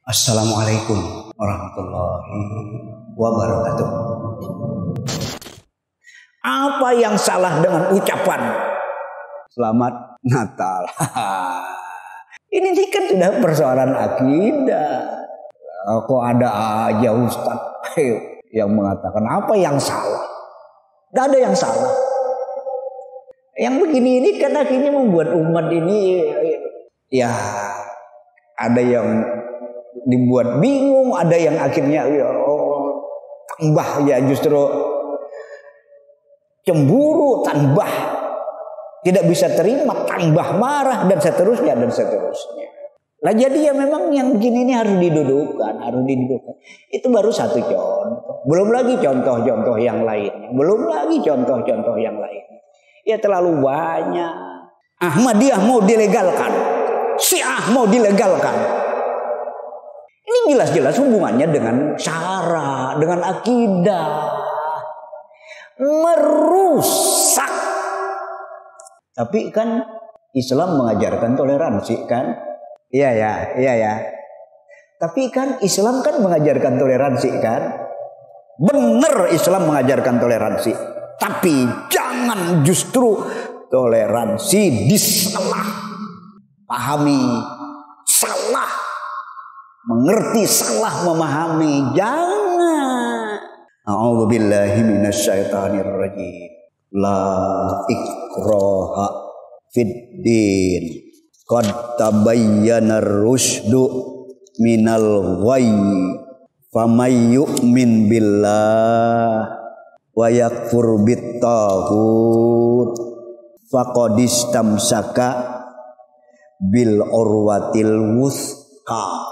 Assalamualaikum warahmatullahi wabarakatuh. Apa yang salah dengan ucapan Selamat Natal? Ini kan sudah persoalan akidah. Kok ada aja Ustaz yang mengatakan apa yang salah? Tidak ada yang salah. Yang begini ini kan akhirnya membuat umat ini ya ada yang dibuat bingung, ada yang akhirnya tambah ya justru cemburu, tambah tidak bisa terima, tambah marah dan seterusnya dan seterusnya. Lah jadi ya memang yang begini ini harus didudukkan. Itu baru satu contoh. Belum lagi contoh-contoh yang lainnya. Ya terlalu banyak. Ahmadiyah mau dilegalkan, Syiah mau dilegalkan. Ini jelas-jelas hubungannya dengan cara, dengan akidah. Merusak. Tapi kan Islam mengajarkan toleransi kan? Iya ya. Tapi kan Islam kan mengajarkan toleransi kan? Benar Islam mengajarkan toleransi. Tapi jangan justru toleransi disalah pahami, salah mengerti, salah memahami. Jangan. A'udzubillahi minasyaitonir rajim. La ikraha fid din. Qad tabayyana ar-rusydu minal ghayy. Famay yu'min billah wa yakfur bit-taghut faqad istamsaka bil urwatil wuthqa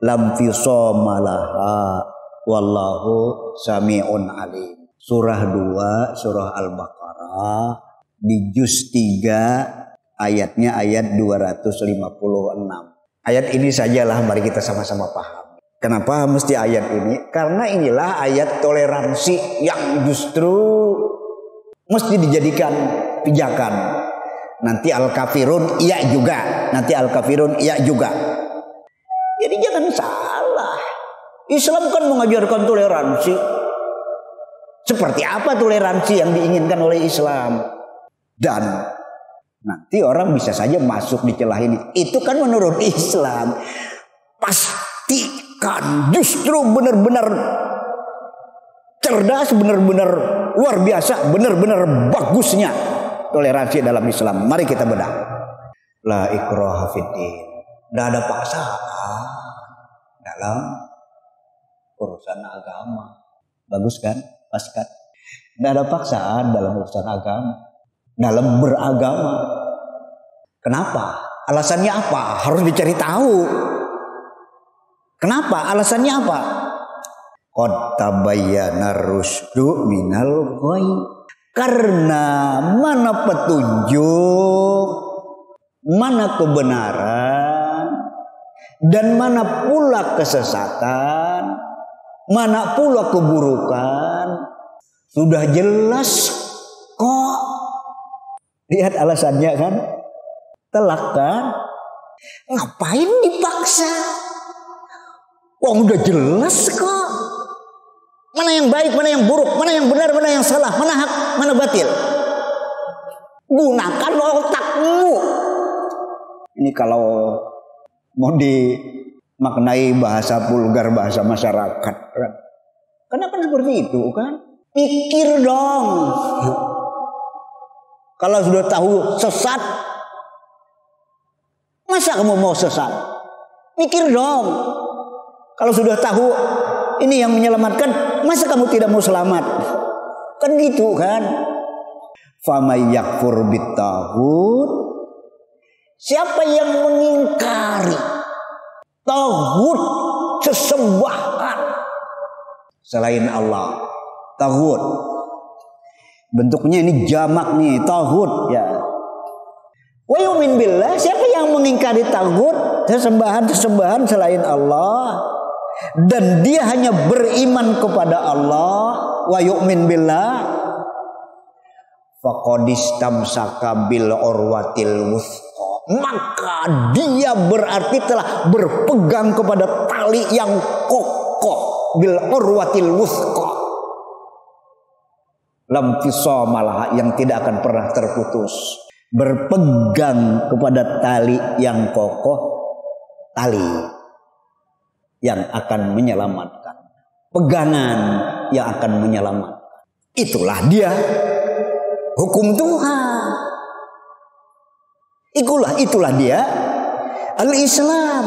lam fisama laha wallahu sami'un alim. Surah 2 surah Al-Baqarah di juz 3 ayatnya ayat 256. Ayat ini sajalah mari kita sama-sama paham. Kenapa mesti ayat ini? Karena inilah ayat toleransi yang justru mesti dijadikan pijakan. Nanti al-kafirun iya juga, Jadi jangan salah. Islam kan mengajarkan toleransi. Seperti apa toleransi yang diinginkan oleh Islam? Dan nanti orang bisa saja masuk di celah ini. Itu kan menurut Islam. Pastikan justru benar-benar cerdas, benar-benar luar biasa, benar-benar bagusnya toleransi dalam Islam. Mari kita bedah. La ikraha fiddin. Tidak ada paksaan dalam urusan agama. Bagus kan? Pas kan? Tidak ada paksaan dalam urusan agama, dalam beragama. Kenapa? Alasannya apa? Harus dicari tahu. Kenapa? Alasannya apa? Qad tabayyana ar-rusydu minal ghayy. Karena mana petunjuk, mana kebenaran, dan mana pula kesesatan, mana pula keburukan, sudah jelas kok. Lihat alasannya kan? Telak kan? Ngapain dipaksa? Wong udah jelas kok. Mana yang baik, mana yang buruk, mana yang benar, mana yang salah, mana hak, mana batil. Gunakan otakmu. Ini kalau mau dimaknai bahasa vulgar, bahasa masyarakat kan. Karena kan seperti itu kan. Pikir dong. Kalau sudah tahu sesat, masa kamu mau sesat? Mikir dong. Kalau sudah tahu ini yang menyelamatkan, masa kamu tidak mau selamat? Kan gitu kan. Famay yakfur bit-taghut. Siapa yang mengingkari taghut, sesembahan selain Allah. Taghut. Bentuknya ini jamak nih, taghut ya. Wa yu'min billah, siapa yang mengingkari taghut, sesembahan selain Allah, dan dia hanya beriman kepada Allah, wa yu'min billah, faqad istamsaka bil urwatil wuthqa. maka dia berarti telah berpegang kepada tali yang kokoh, bil urwatil wuthqa, lam fisamalah, yang tidak akan pernah terputus. Berpegang kepada tali yang kokoh, tali yang akan menyelamatkan, pegangan yang akan menyelamatkan. Itulah dia hukum Tuhan. Itulah dia al-Islam.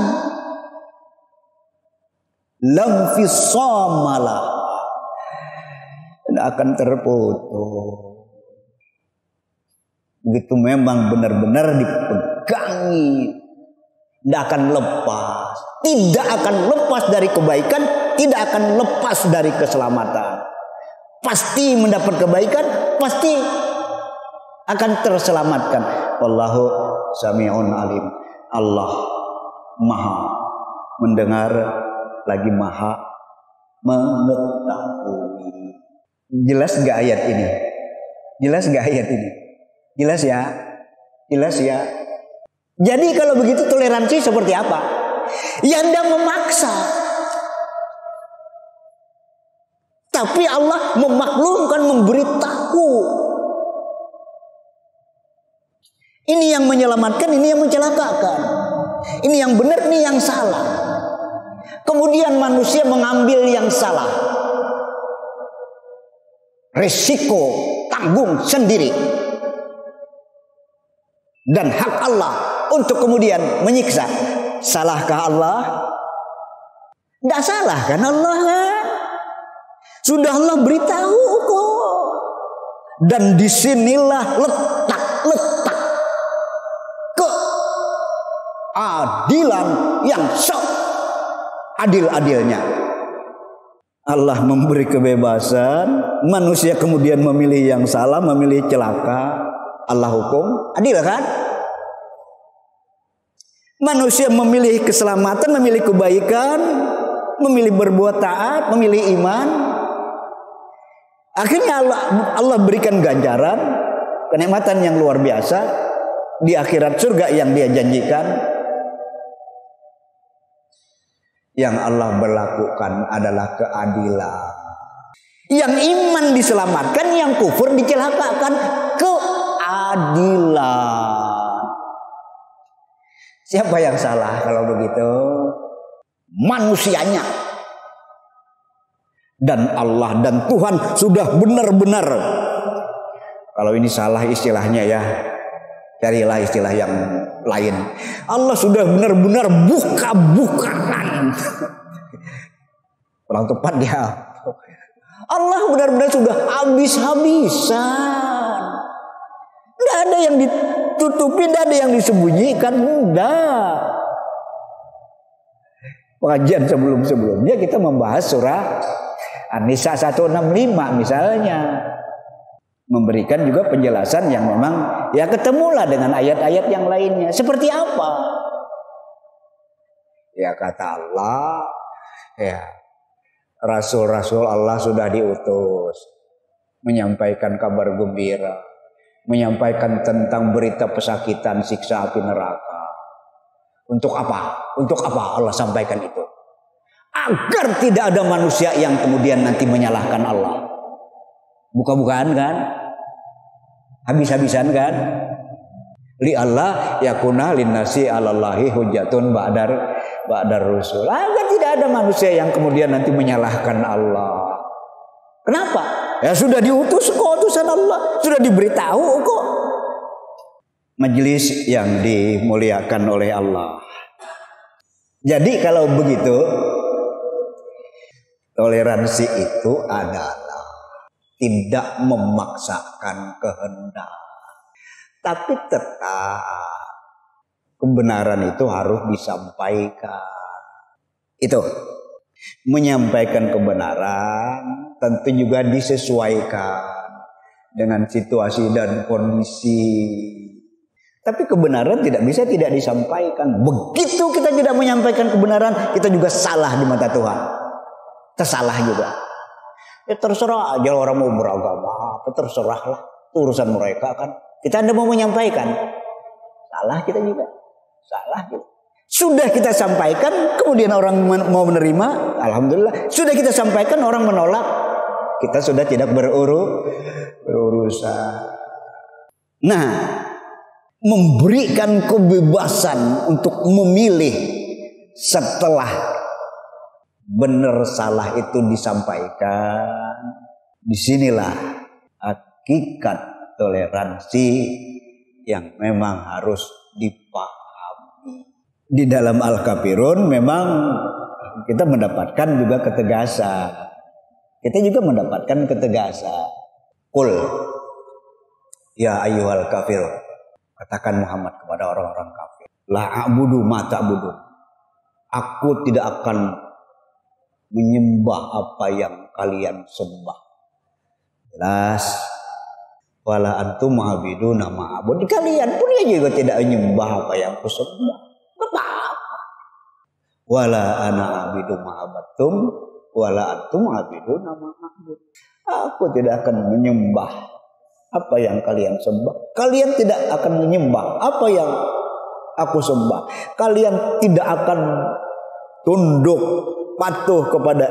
Lam fisamalah, tidak akan terputus. Begitu memang benar-benar dipegangi, tidak akan lepas. Tidak akan lepas dari kebaikan, tidak akan lepas dari keselamatan. Pasti mendapat kebaikan, pasti akan terselamatkan. Wallahu sami'un alim. Allah maha mendengar lagi maha mengetahui. Jelas gak ayat ini? Jelas gak ayat ini? Jelas ya? Jelas ya? Jadi kalau begitu toleransi seperti apa? Ya Anda memaksa. Tapi Allah memaklumkan, memberitahu. Ini yang menyelamatkan, ini yang mencelakakan. Ini yang benar, ini yang salah. Kemudian manusia mengambil yang salah. Resiko tanggung sendiri. Dan hak Allah untuk kemudian menyiksa. Salahkah Allah? Tidak salah kan Allah? Sudah Allah beritahu kok. Dan disinilah letak keadilan yang adil-adilnya. Allah memberi kebebasan, manusia kemudian memilih yang salah, memilih celaka. Allah hukum, adil kan? Manusia memilih keselamatan, memilih kebaikan, memilih berbuat taat, memilih iman. Akhirnya Allah berikan ganjaran, kenikmatan yang luar biasa di akhirat, surga yang Dia janjikan. Yang Allah berlakukan adalah keadilan. Yang iman diselamatkan, yang kufur dicelakakan. Keadilan. Siapa yang salah kalau begitu? Manusianya. Dan Allah dan Tuhan sudah benar-benar. Kalau ini salah istilahnya ya, carilah istilah yang lain. Allah sudah benar-benar buka-bukaan. Kurang tepat dia. Allah benar-benar sudah habis-habisan. Tidak ada yang ditutupi, tidak ada yang disembunyikan. Tidak. Pengajian sebelum-sebelumnya kita membahas surah An-Nisa 165 misalnya. Memberikan juga penjelasan yang memang ya ketemulah dengan ayat-ayat yang lainnya. Seperti apa? Ya kata Allah, ya Rasul-Rasul Allah sudah diutus menyampaikan kabar gembira, menyampaikan tentang berita pesakitan siksa api neraka. Untuk apa? Untuk apa Allah sampaikan itu? Agar tidak ada manusia yang kemudian nanti menyalahkan Allah. Buka-bukaan kan? Habis-habisan kan? Li Allah yakuna linnasi 'alallahi hujjatun ba'dar rusul. Agar tidak ada manusia yang kemudian nanti menyalahkan Allah. Kenapa? Ya sudah diutus kok utusan Allah, sudah diberitahu kok. Majelis yang dimuliakan oleh Allah. Jadi kalau begitu, toleransi itu adalah tidak memaksakan kehendak. Tapi tetap kebenaran itu harus disampaikan. Itu. Menyampaikan kebenaran tentu juga disesuaikan dengan situasi dan kondisi. Tapi kebenaran tidak bisa tidak disampaikan. Begitu kita tidak menyampaikan kebenaran, kita juga salah di mata Tuhan. Tersalah juga. Ya terserah aja orang mau beragama, terserahlah, urusan mereka kan. Kita tidak mau menyampaikan, salah kita juga. salah gitu. Sudah kita sampaikan, kemudian orang mau menerima, alhamdulillah. Sudah kita sampaikan, orang menolak, kita sudah tidak berurusan. Nah, memberikan kebebasan untuk memilih setelah benar salah itu disampaikan. Disinilah hakikat toleransi yang memang harus dipahami. Di dalam Al-Kafirun memang kita mendapatkan juga ketegasan. Kita juga mendapatkan ketegasan. Qul ya ayyuhal kafirun. Katakan Muhammad kepada orang-orang kafir. La a'budu ma ta'budun. Aku tidak akan menyembah apa yang kalian sembah. Jelas. Wala antum ma'abiduna ma'abud. Kalian pun juga tidak menyembah apa yang aku sembah. Apa-apa. Wala ana abidu ma'abattum wala antum abiduna ma'abud. Aku tidak akan menyembah apa yang kalian sembah. Kalian tidak akan menyembah apa yang aku sembah. Kalian tidak akan tunduk patuh kepada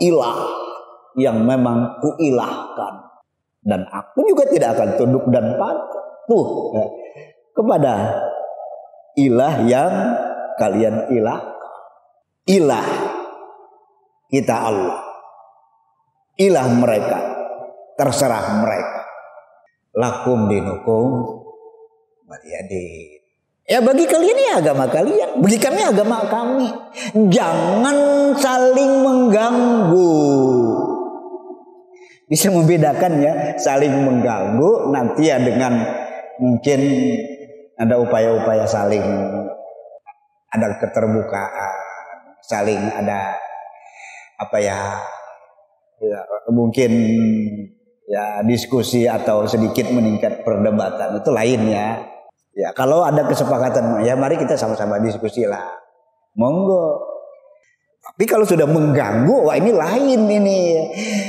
ilah yang memang kuilahkan. Dan aku juga tidak akan tunduk dan patuh kepada ilah yang kalian ilahkan. Ilah kita Allah. Ilah mereka. Terserah mereka. Lakum dinukum waliyadin. Ya bagi kalian ya agama kalian. Bagi kami agama kami. Jangan saling mengganggu. Bisa membedakan ya. Saling mengganggu. Nanti ya dengan mungkin ada upaya-upaya saling ada keterbukaan, saling ada apa ya mungkin ya diskusi atau sedikit meningkat perdebatan itu lainnya. Ya kalau ada kesepakatan ya mari kita sama-sama diskusi lah. Monggo. Tapi kalau sudah mengganggu, wah ini lain ini.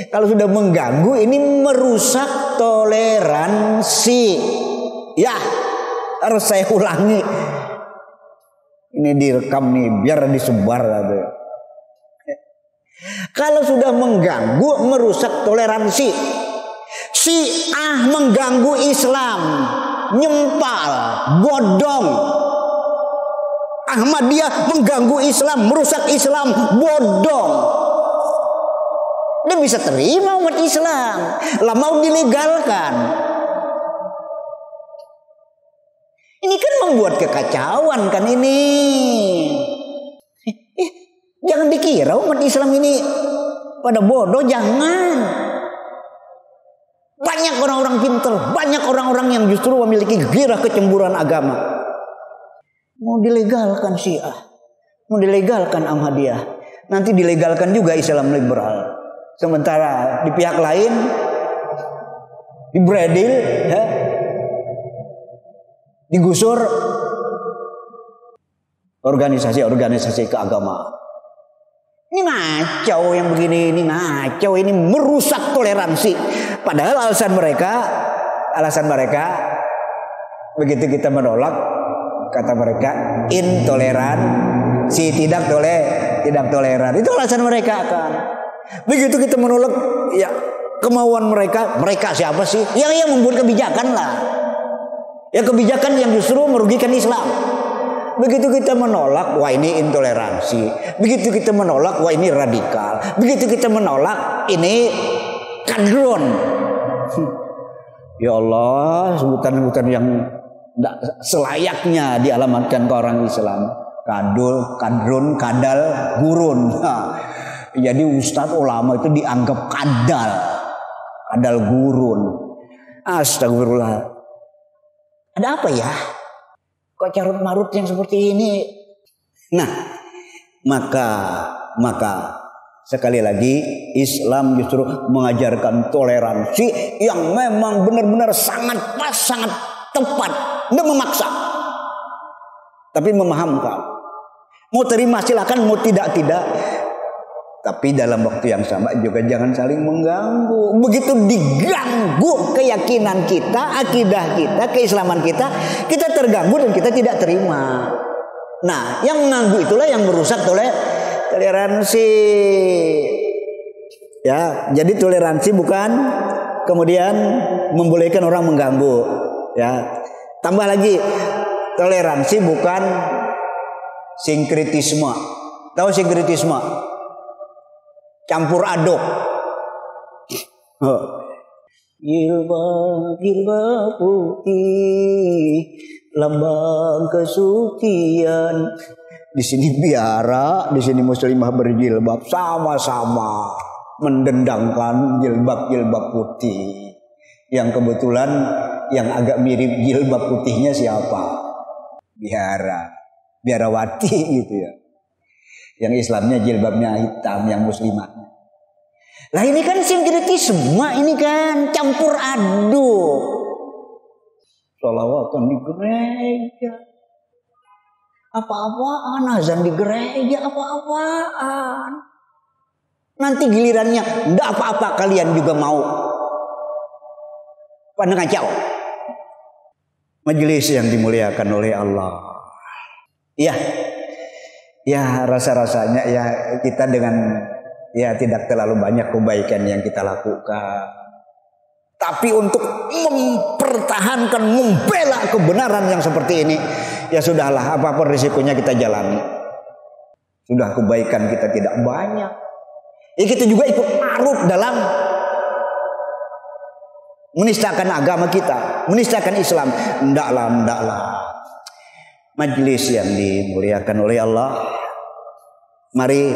Kalau sudah mengganggu ini merusak toleransi. Ya. Harus saya ulangi. Ini direkam nih biar disebar. Kalau sudah mengganggu merusak toleransi. Syiah mengganggu Islam, nyempal, bodong. Ahmadiyah mengganggu Islam, merusak Islam, bodong. Dia bisa terima umat Islam, lah mau dilegalkan. Ini kan membuat kekacauan kan ini. Jangan dikira umat Islam ini pada bodoh, jangan. Banyak orang-orang pintar, banyak orang-orang yang justru memiliki gairah kecemburuan agama. Mau dilegalkan Syiah, mau dilegalkan Ahmadiyah, nanti dilegalkan juga Islam liberal. Sementara di pihak lain dibredil, ya, digusur organisasi-organisasi keagamaan. Ini ngacau yang begini, ini ngacau, ini merusak toleransi. Padahal alasan mereka begitu kita menolak, kata mereka intoleransi, tidak toleran. Itu alasan mereka kan. Begitu kita menolak, ya kemauan mereka siapa sih? Yang membuat kebijakan lah. Ya kebijakan yang justru merugikan Islam. Begitu kita menolak, wah ini intoleransi. Begitu kita menolak, wah ini radikal. Begitu kita menolak, ini kadrun. Ya Allah, sebutan-sebutan yang tidak selayaknya dialamatkan ke orang Islam. Kadrun, kadal, gurun. Nah, jadi ustadz ulama itu dianggap kadal gurun. Astagfirullah. Ada apa ya? Kok carut marut yang seperti ini? Nah, maka sekali lagi Islam justru mengajarkan toleransi yang memang benar-benar sangat pas, sangat tepat, tidak memaksa, tapi memahamkan. Mau terima silakan, mau tidak. Tapi dalam waktu yang sama juga jangan saling mengganggu. Begitu diganggu keyakinan kita, akidah kita, keislaman kita, kita terganggu dan kita tidak terima. Nah, yang mengganggu itulah yang merusak toleransi. Ya, jadi toleransi bukan kemudian membolehkan orang mengganggu. Ya, tambah lagi toleransi bukan sinkritisme. Tahu sinkritisme? Campur aduk. Jilbab putih, lambang kesucian. Di sini biara, di sini muslimah berjilbab, sama-sama mendendangkan jilbab putih. Yang kebetulan yang agak mirip jilbab putihnya siapa? Biarawati gitu ya. Yang Islamnya jilbabnya hitam, yang muslimahnya. Lah ini kan sinkritisme, ini kan campur aduk. Sholawatan di gereja, apa-apaan, azan di gereja, apa-apaan. Nanti gilirannya enggak apa-apa kalian juga mau pada kacau. Majelis yang dimuliakan oleh Allah. Ya rasa-rasanya ya kita dengan ya tidak terlalu banyak kebaikan yang kita lakukan. Tapi untuk mempertahankan, membela kebenaran yang seperti ini, ya sudahlah, apapun risikonya kita jalani. Sudah kebaikan kita tidak banyak. Ya kita juga ikut larut dalam menistakan agama kita, menistakan Islam. Ndaklah. Majelis yang dimuliakan oleh Allah, mari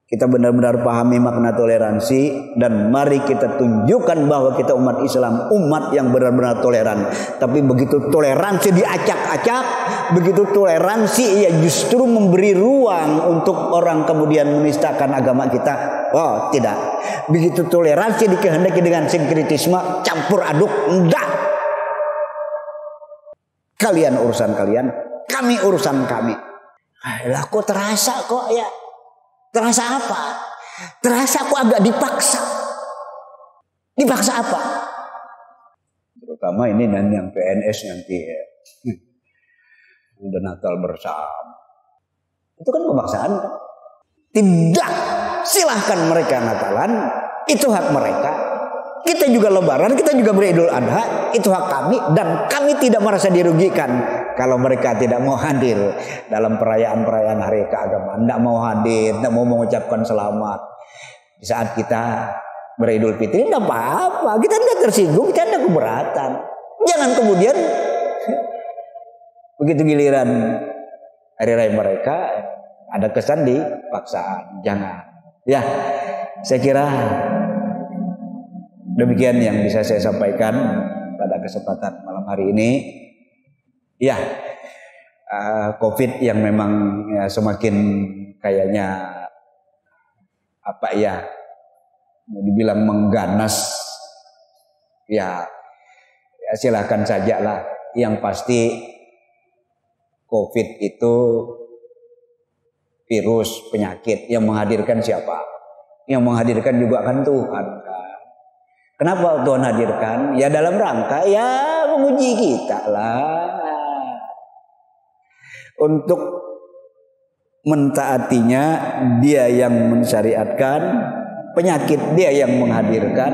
kita benar-benar pahami makna toleransi, dan mari kita tunjukkan bahwa kita umat Islam, umat yang benar-benar toleran. Tapi begitu toleransi diacak-acak, begitu toleransi ya justru memberi ruang untuk orang kemudian menistakan agama kita. Oh tidak, begitu toleransi dikehendaki dengan sinkritisme, campur aduk, enggak. Kalian urusan kalian, kami urusan kami. Lah kok terasa kok ya? Terasa apa? Terasa kok agak dipaksa. Dipaksa apa? Terutama ini dan yang PNS nanti ya. Udah Natal bersama. Itu kan pemaksaan kan? Tidak. Silahkan mereka Natalan. Itu hak mereka. Kita juga lebaran, kita juga beridul adha. Itu hak kami. Dan kami tidak merasa dirugikan kalau mereka tidak mau hadir dalam perayaan-perayaan hari keagamaan. Tidak mau hadir, tidak mau mengucapkan selamat. Di saat kita beridul fitri, tidak apa-apa. Kita tidak tersinggung, kita tidak keberatan. Jangan kemudian begitu giliran hari raya mereka ada kesan dipaksa. Jangan. Ya, saya kira demikian yang bisa saya sampaikan pada kesempatan malam hari ini. Ya, COVID yang memang ya, semakin kayaknya apa ya, mau dibilang mengganas. Ya silakan saja lah. Yang pasti COVID itu virus, penyakit. Yang menghadirkan siapa? Yang menghadirkan juga kan Tuhan. Kenapa Tuhan hadirkan? Ya dalam rangka ya menguji kita lah. Untuk mentaatinya dia yang mensyariatkan, penyakit dia yang menghadirkan.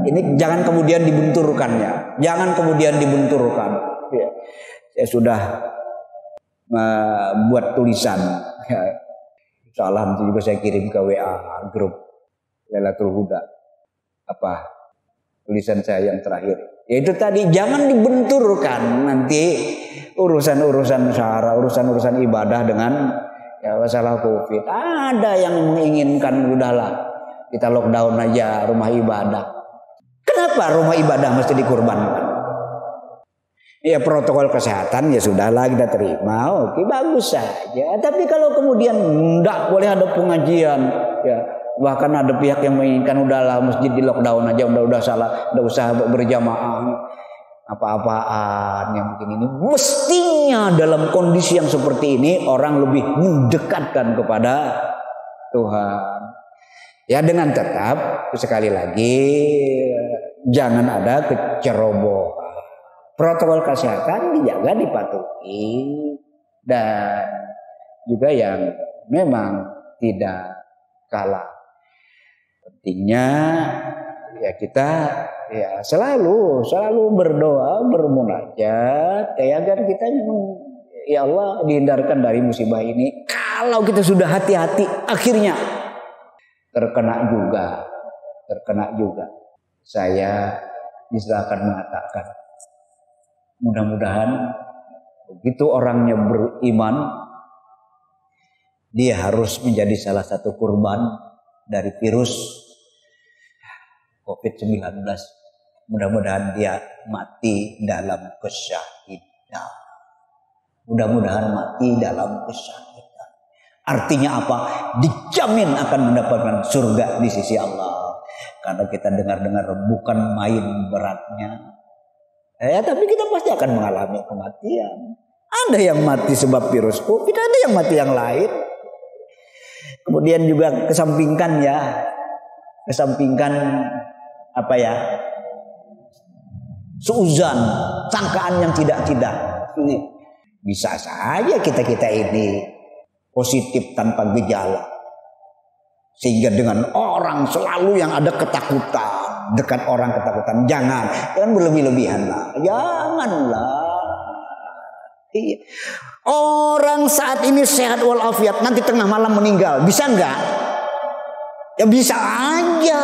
Ini jangan kemudian dibenturkannya. Jangan kemudian dibenturkan. Ya. Saya sudah buat tulisan. Ya. Salam itu juga saya kirim ke WA grup Lailatul Huda. Apa? Tulisan saya yang terakhir, yaitu tadi jangan dibenturkan nanti urusan-urusan syara, urusan-urusan ibadah dengan ya masalah COVID. Ada yang menginginkan udahlah kita lockdown aja rumah ibadah. Kenapa rumah ibadah mesti dikorbankan? Ya protokol kesehatan ya sudahlah kita terima, oke bagus saja. Tapi kalau kemudian enggak boleh ada pengajian, ya. Bahkan ada pihak yang menginginkan udahlah masjid di lockdown aja, udah salah, udah usah berjamaah, apa-apaan yang begini ini. Mestinya dalam kondisi yang seperti ini orang lebih mendekatkan kepada Tuhan. Ya dengan tetap sekali lagi jangan ada kecerobohan. Protokol kesehatan dijaga, dipatuhi. Dan juga yang memang tidak kalah pentingnya ya kita ya selalu berdoa, bermunajat ya agar kita ya Allah dihindarkan dari musibah ini. Kalau kita sudah hati-hati akhirnya terkena juga. Saya bisa akan mengatakan mudah-mudahan begitu orangnya beriman, dia harus menjadi salah satu kurban dari virus COVID-19. Mudah-mudahan dia mati dalam kesyahidan. Mudah-mudahan mati dalam kesyahidan. Artinya apa? Dijamin akan mendapatkan surga di sisi Allah. Karena kita dengar-dengar bukan main beratnya. Ya, tapi kita pasti akan mengalami kematian. Ada yang mati sebab virus COVID, ada yang mati yang lain. Kemudian juga kesampingkan apa ya? Suuzan, sangkaan yang tidak. Ini bisa saja kita ini positif tanpa gejala. Sehingga dengan orang selalu yang ada ketakutan, dekat orang ketakutan. Jangan berlebih-lebihan lah. Janganlah. Iya. Orang saat ini sehat walafiat, nanti tengah malam meninggal, bisa enggak? Ya bisa aja.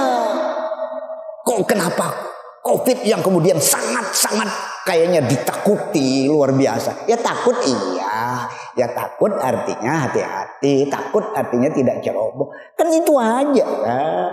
Kok kenapa COVID yang kemudian sangat-sangat kayaknya ditakuti luar biasa? Ya takut iya. Ya takut artinya hati-hati, takut artinya tidak ceroboh. Kan itu aja kan.